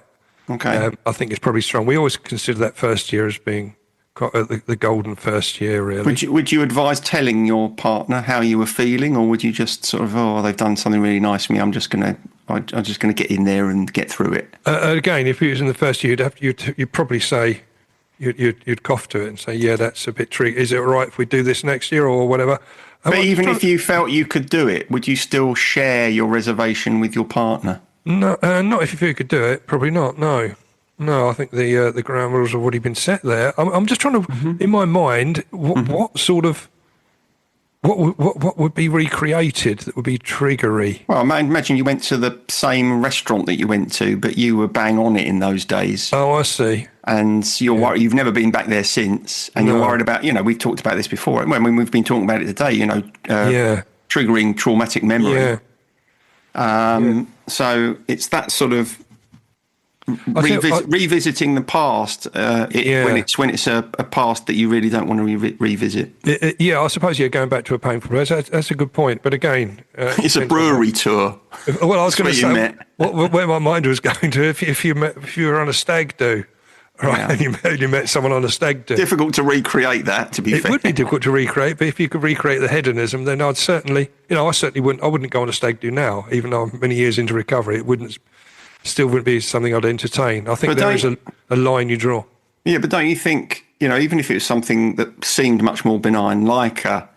Okay. I think it's probably strong. We always consider that first year as being the golden first year, really. Would you advise telling your partner how you were feeling, or would you just sort of, they've done something really nice for me, I'm just gonna get in there and get through it? Again, if it was in the first year, you'd probably say. You'd cough to it and say, yeah, that's a bit tricky. Is it all right if we do this next year or whatever? But even if you felt you could do it, would you still share your reservation with your partner? No, not if you feel you could do it. Probably not. No, I think the ground rules have already been set there. I'm just trying to, in my mind, what sort of, what would be recreated that would be triggery? Well, imagine you went to the same restaurant that you went to, but you were bang on it in those days. Oh, I see. And you're worried, you've never been back there since, and you're worried about, we've talked about this before. When we've been talking about it today, triggering traumatic memory. Yeah. So it's that sort of revisiting the past when it's a past that you really don't want to revisit. I suppose going back to a painful place. That's a good point. But again, it's a brewery tour. Well, I was going to say where my mind was going to. If you were on a stag do. Right, and you met someone on a stag do. Difficult to recreate that, to be fair. It would be difficult to recreate, but if you could recreate the hedonism, then I certainly wouldn't. I wouldn't go on a stag do now, even though I'm many years into recovery. It wouldn't be something I'd entertain. I think there is a line you draw. Yeah, but don't you think, even if it was something that seemed much more benign, like a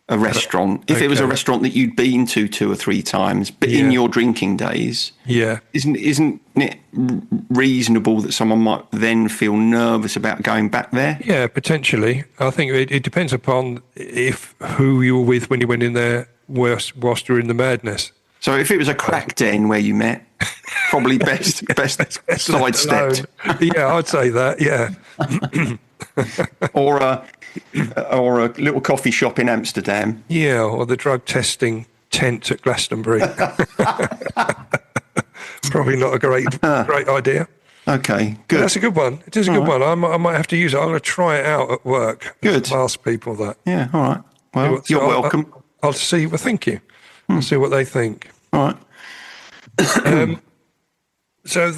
restaurant, if it was a restaurant that you'd been to 2 or 3 times, but in your drinking days, isn't it reasonable that someone might then feel nervous about going back there? Yeah, potentially. I think it depends upon who you were with when you went in there whilst you were in the madness. So if it was a crack den where you met, probably best sidestepped. Yeah, I'd say that. Yeah. or a little coffee shop in Amsterdam. Yeah, or the drug testing tent at Glastonbury. Probably not a great idea. Okay, good. But that's a good one. It is a good one. I might have to use it. I'm going to try it out at work. Good. Ask people that. Yeah, all right. Well, you're welcome. I'll see. Well, thank you. I'll see what they think. All right. So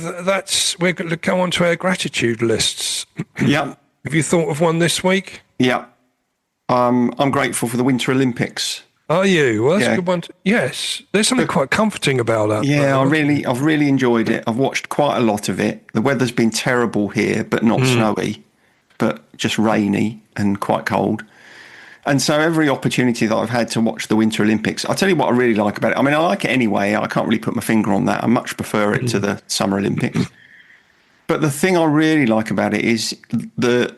we're going to go on to our gratitude lists. Yeah. Have you thought of one this week? Yeah. I'm grateful for the Winter Olympics. Are you? Well, that's a good one. Yes, there's something quite comforting about that. Yeah, I've really enjoyed it. I've watched quite a lot of it. The weather's been terrible here, but not snowy, but just rainy and quite cold. And so every opportunity that I've had to watch the Winter Olympics, I'll tell you what I really like about it. I mean, I like it anyway. I can't really put my finger on that. I much prefer it to the Summer Olympics. But the thing I really like about it is the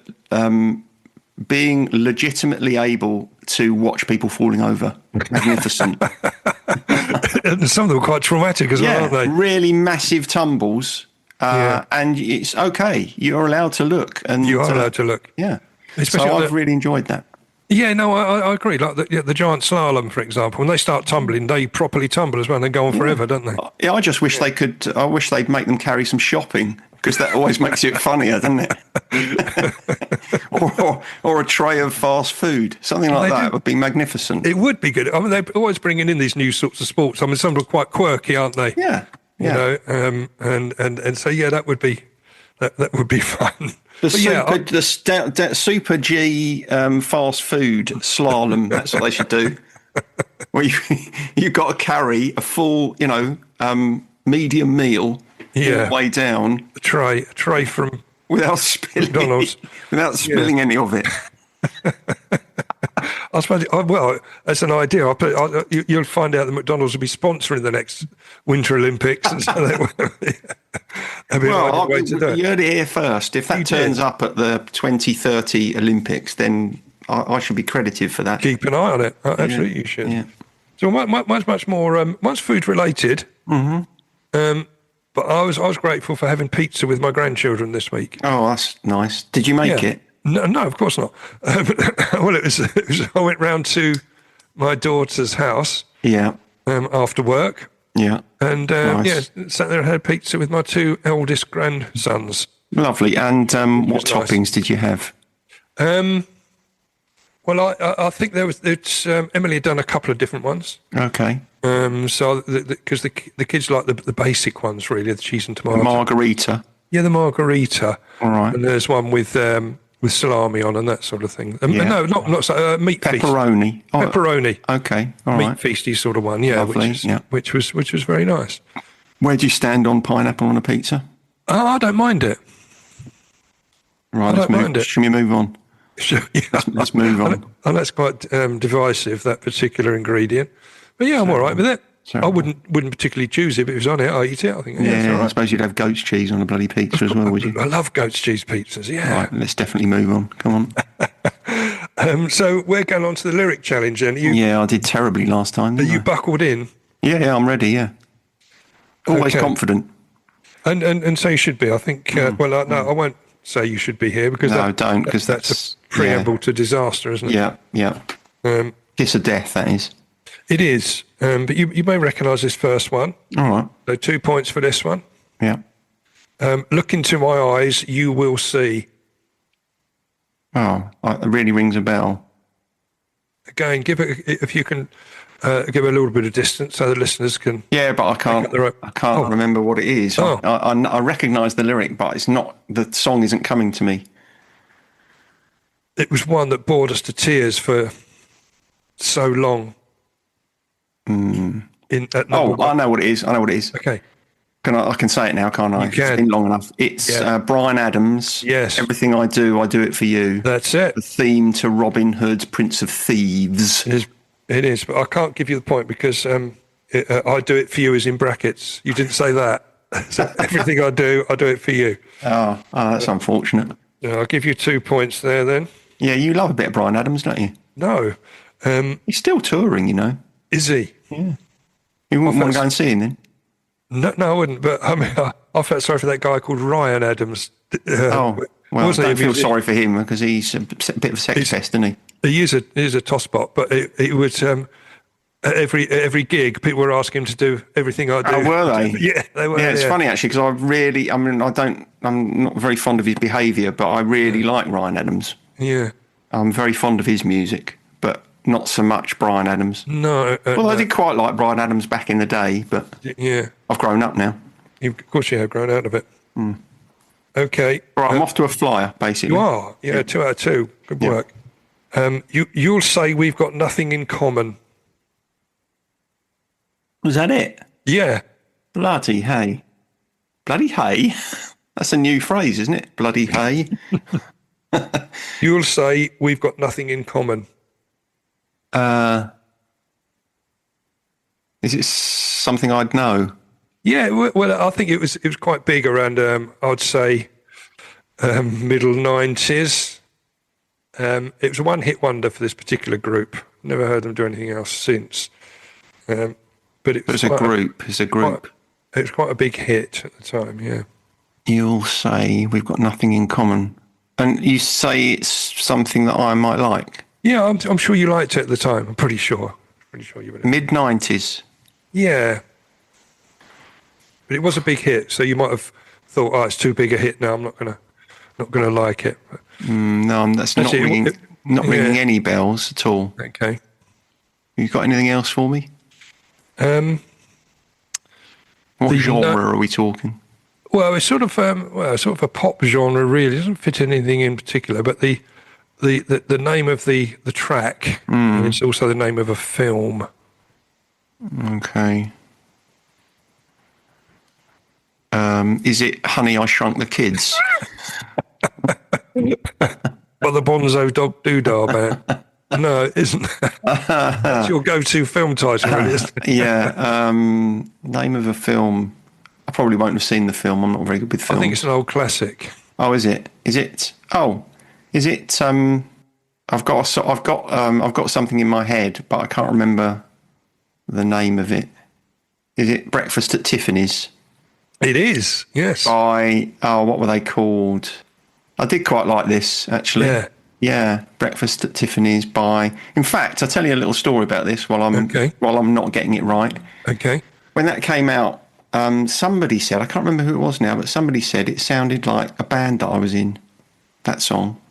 being legitimately able to watch people falling over. Magnificent. Some of them are quite traumatic as well, aren't they? Really massive tumbles. And it's okay. You're allowed to look. And you are allowed to look. Yeah. So I've really enjoyed that. Yeah, no, I agree. Like the giant slalom, for example, when they start tumbling, they properly tumble as well, and they go on forever, don't they? Yeah, I just wish they could. I wish they'd make them carry some shopping, because that always makes it funnier, doesn't it? or a tray of fast food, something like that would be magnificent. It would be good. I mean, they're always bringing in these new sorts of sports. I mean, some are quite quirky, aren't they? Yeah. You know, and so that would be fun. The Super G fast food slalom. That's what they should do. Where you've got to carry a full, medium meal all the way down. A tray from without spilling McDonald's. Without spilling any of it. I suppose. Well, that's an idea. You'll find out that McDonald's will be sponsoring the next Winter Olympics, and so that'd be a way to do it. You heard it here first. If that turns up at the 2030 Olympics, then I should be credited for that. Keep an eye on it. Absolutely, you should. Yeah. So much more. Much food related. Mm-hmm. But I was grateful for having pizza with my grandchildren this week. Oh, that's nice. Did you make it? No, of course not. Well, it was. I went round to my daughter's house. Yeah. After work. Yeah. And nice. Sat there and had pizza with my two eldest grandsons. Lovely. And what toppings did you have? Well, I think Emily had done a couple of different ones. Okay. So because the kids like the basic ones, really, the cheese and tomato. The margarita. Yeah, the margarita. All right. And there's one with salami on and that sort of thing. No, not meat pepperoni. Feast. Oh, pepperoni. Okay, all meat right. feasty sort of one. Yeah, lovely. Which was very nice. Where do you stand on pineapple on a pizza? Oh, I don't mind it. Right, Should we move on? Sure, yeah. Let's move on. And that's quite divisive, that particular ingredient. But yeah, I'm all right with it. I wouldn't particularly choose it, but if it was on it, I'd eat it. I think. Yeah, I suppose you'd have goat's cheese on a bloody pizza as well, would you? I love goat's cheese pizzas. Yeah. Right, let's definitely move on. Come on. So we're going on to the lyric challenge, then. Yeah, I did terribly last time. You buckled in. Yeah, I'm ready. Yeah. Always confident. And so you should be. I think. Well, no, I won't say you should be here because don't, because that's a preamble to disaster, isn't it? Yeah. Kiss of death, that is. It is, but you may recognise this first one. All right. So 2 points for this one. Yeah. Look into my eyes, you will see. Oh, it really rings a bell. Again, if you can give a little bit of distance so the listeners can. Yeah, but I can't remember what it is. Oh. I recognise the lyric, but it's not. The song isn't coming to me. It was one that bored us to tears for so long. I know what it is. Okay. I can say it now, can't I? You can. It's been long enough. It's Bryan Adams. Yes. Everything I do it for you. That's it. The theme to Robin Hood's Prince of Thieves. It is, but I can't give you the point because I do it for you is in brackets. You didn't say that. So everything I do it for you. Oh, that's unfortunate. I'll give you 2 points there then. Yeah, you love a bit of Bryan Adams, don't you? No. He's still touring, you know. Is he? Yeah. You wouldn't want to go and see him then? No, I wouldn't. But I mean, I felt sorry for that guy called Ryan Adams. Well, I don't feel sorry for him because he's a bit of a sex pest, isn't he? He is a tosspot, but it was at every gig, people were asking him to do everything I do. Oh, were they? Yeah, they were. Yeah, it's funny actually because I'm not very fond of his behaviour, but I really like Ryan Adams. Yeah. I'm very fond of his music, but not so much Bryan Adams. No. I did quite like Bryan Adams back in the day, but yeah, I've grown up now. Of course you have grown out of it. Mm. Okay. Right, I'm off to a flyer, basically. You are? Yeah, 2 out of 2. Good work. You'll say we've got nothing in common. Was that it? Yeah. Bloody hay. Bloody hay? That's a new phrase, isn't it? Bloody hay. You'll say we've got nothing in common. Is it something I'd know? Yeah, well, I think it was quite big around, I'd say, middle 90s. It was a one-hit wonder for this particular group. Never heard them do anything else since. But it's a group. It's a group. It was quite a big hit at the time, yeah. You'll say we've got nothing in common. And you say it's something that I might like? Yeah, I'm sure you liked it at the time. I'm pretty sure. You would. Mid-90s? Yeah. But it was a big hit, so you might have thought, it's too big a hit now, I'm not gonna like it. No, that's not ringing any bells at all. Okay. You got anything else for me? What genre are we talking? Well, it's sort of a pop genre, really. It doesn't fit in anything in particular, but the name of the track, and it's also the name of a film. Okay. Is it Honey, I Shrunk the Kids? Well, the Bonzo Dog Doodah Band. No, it isn't. That's your go-to film title, really, isn't it? Yeah. Name of a film. I probably won't have seen the film. I'm not very good with films. I think it's an old classic. Oh, is it? Is it? Oh, is it? I've got something in my head, but I can't remember the name of it. Is it Breakfast at Tiffany's? It is. Yes. What were they called? I did quite like this, actually. Yeah. Yeah, Breakfast at Tiffany's in fact, I'll tell you a little story about this while I'm not getting it right. Okay. When that came out, somebody said, I can't remember who it was now, but somebody said it sounded like a band that I was in, that song.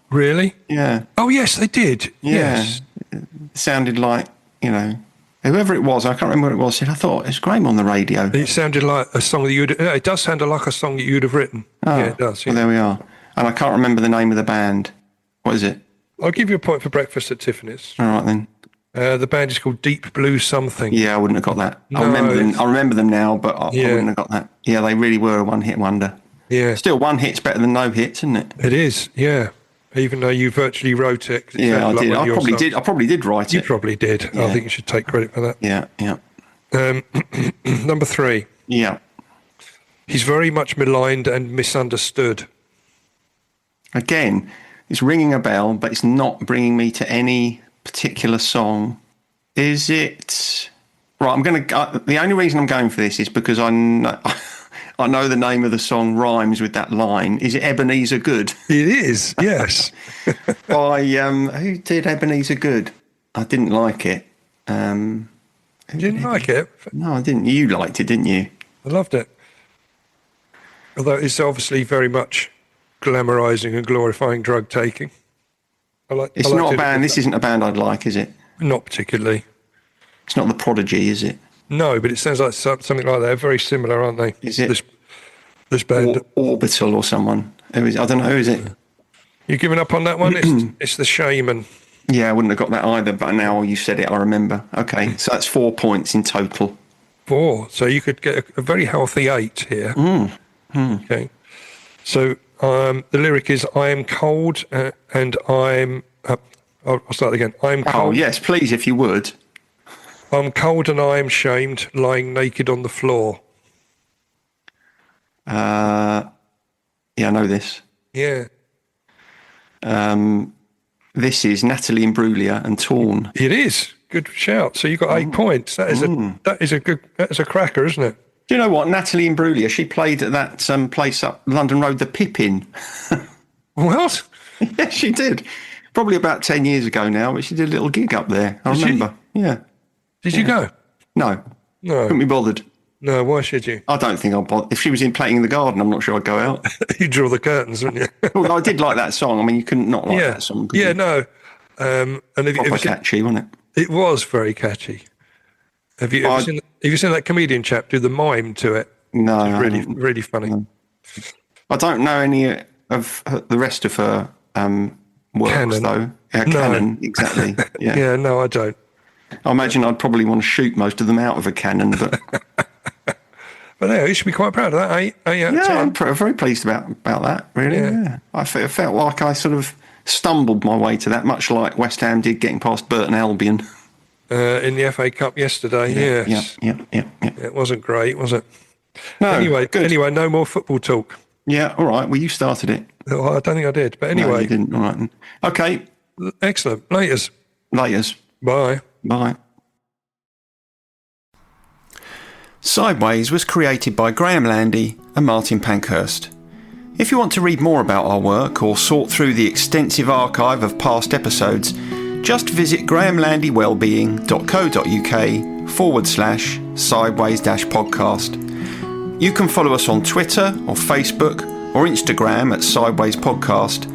Really? Yeah. Oh, yes, they did. Yeah. Yes. It sounded like, whoever it was, I can't remember what it was, said, I thought, it's Graham on the radio. It sounded like a song that it does sound like a song that you'd have written. Oh, yeah, it does. Yeah. Well, there we are. And I can't remember the name of the band. What is it? I'll give you a point for Breakfast at Tiffany's. All right, then. The band is called Deep Blue Something. Yeah, I wouldn't have got that. No, I remember them now, but I wouldn't have got that. Yeah, they really were a one-hit wonder. Yeah. Still, one hit's better than no hits, isn't it? It is, yeah. Even though you virtually wrote it. Yeah, I did. I probably did write it. You probably did. Yeah. I think you should take credit for that. Yeah. Number 3. Yeah. He's very much maligned and misunderstood. Again, it's ringing a bell, but it's not bringing me to any particular song. Is it? Right, the only reason I'm going for this is because I know the name of the song rhymes with that line. Is it Ebenezer Good? It is, yes. Who did Ebenezer Good? I didn't like it. You didn't like it? No, I didn't. You liked it, didn't you? I loved it. Although it's obviously very much glamorising and glorifying drug taking. It's not a band. This isn't a band I'd like, is it? Not particularly. It's not The Prodigy, is it? No, but it sounds like something like that. Very similar, aren't they? Is it this band? Orbital or someone? I don't know. Who is it? You giving up on that one? It's the Shaman. Yeah, I wouldn't have got that either. But now you said it, I remember. Okay, so that's 4 points in total. 4. So you could get a very healthy 8 here. Okay. So the lyric is, I am cold and I'm... I'll start again. I'm cold. Oh, yes, please, if you would. I'm cold and I am shamed, lying naked on the floor. Yeah, I know this. Yeah. This is Natalie Imbruglia and Torn. It is. Good shout. So you got 8 points. That is a cracker, isn't it? Do you know what? Natalie Imbruglia, she played at that place up London Road, the Pippin. What? Yeah, she did. Probably about 10 years ago now, but she did a little gig up there. I remember. Yeah. Did you go? No. No. Couldn't be bothered. No, why should you? I don't think I'd bother. If she was playing in the garden, I'm not sure I'd go out. You draw the curtains, wouldn't you? Well, I did like that song. I mean, you couldn't not like that song. Yeah, you? No. And proper catchy, wasn't it? It was very catchy. Have you seen that comedian chap do the mime to it? No. It's really, really funny. No. I don't know any of the rest of her works, Canon. though. No. Canon, exactly. Yeah. Yeah, no, I don't. I imagine I'd probably want to shoot most of them out of a cannon, but But yeah, you should be quite proud of that, 8 out of 10. I'm very pleased about that, really. Yeah. I felt like I sort of stumbled my way to that, much like West Ham did getting past Burton Albion. In the FA Cup yesterday, yes. Yeah. It wasn't great, was it? No, Anyway, no more football talk. Yeah, all right. Well, you started it. Oh, I don't think I did, but anyway. No, you didn't. All right. Okay. Excellent. Laters. Bye. Bye. Sideways was created by Graham Landy and Martin Pankhurst. If you want to read more about our work or sort through the extensive archive of past episodes, just visit grahamlandywellbeing.co.uk/sideways-podcast. You can follow us on Twitter or Facebook or Instagram at Sideways Podcast,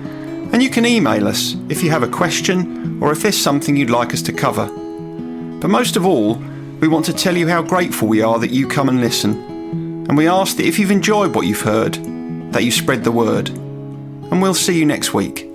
and you can email us if you have a question or if there's something you'd like us to cover. But most of all, we want to tell you how grateful we are that you come and listen, and we ask that if you've enjoyed what you've heard, that you spread the word. And we'll see you next week.